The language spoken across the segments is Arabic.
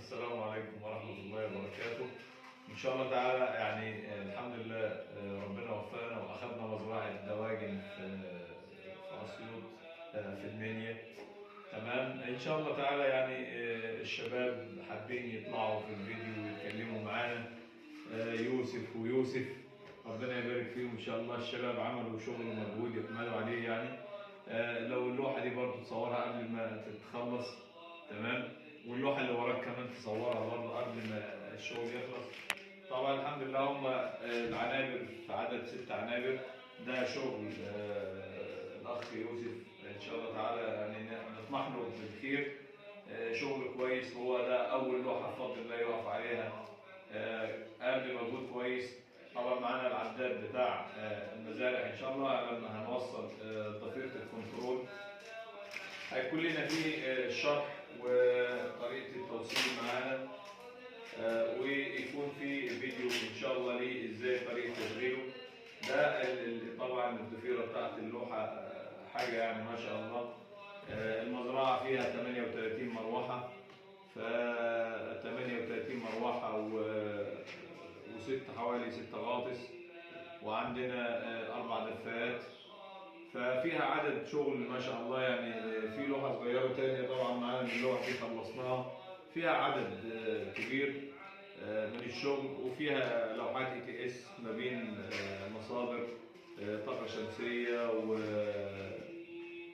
السلام عليكم ورحمة الله وبركاته. إن شاء الله تعالى يعني الحمد لله ربنا وفقنا وأخذنا مزرعة دواجن في أسيوط في المنيا. تمام إن شاء الله تعالى يعني الشباب حابين يطلعوا في الفيديو ويتكلموا معانا. يوسف ويوسف ربنا يبارك فيهم إن شاء الله. الشباب عملوا شغل ومجهود يكملوا عليه يعني. لو اللوحة دي برضه تصورها قبل ما تتخلص. تمام. واللوحه اللي وراك كمان تصورها برضه قبل ما الشغل يخلص. طبعا الحمد لله هم العنابر في عدد 6 عنابر. ده شغل الاخ يوسف ان شاء الله تعالى يعني نطمح له بالخير. شغل كويس. هو ده اول لوحه بفضل الله يقف عليها. قام بمجهود كويس. طبعا معانا العداد بتاع المزارع ان شاء الله لما هنوصل ضفيره الكنترول هيكون لنا فيه شرح وطريقة التوصيل معانا. ويكون في فيديو إن شاء الله ليه إزاي طريقة تشغيله. ده طبعا الضفيرة بتاعت اللوحة حاجة يعني ما شاء الله. المزرعة فيها 38 مروحة. ف 38 مروحة حوالي 6 غاطس. وعندنا 4 دفايات. ففيها عدد شغل ما شاء الله يعني. في لوحه صغيره تانية طبعا معانا من اللوحه دي خلصناها. فيها عدد كبير من الشغل. وفيها لوحات ETS ما بين مصادر طاقه شمسيه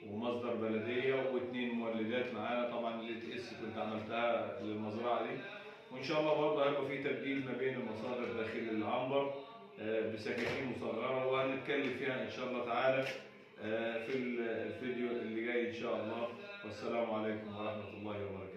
ومصدر بلديه و2 مولدات معانا. طبعا الETS كنت عملتها للمزرعه دي. وان شاء الله برضه هيبقى في تبديل ما بين المصادر داخل العنبر بسكاكين مصغره وهنتكلم فيها ان شاء الله تعالى في الفيديو اللي جاي ان شاء الله. والسلام عليكم ورحمة الله وبركاته.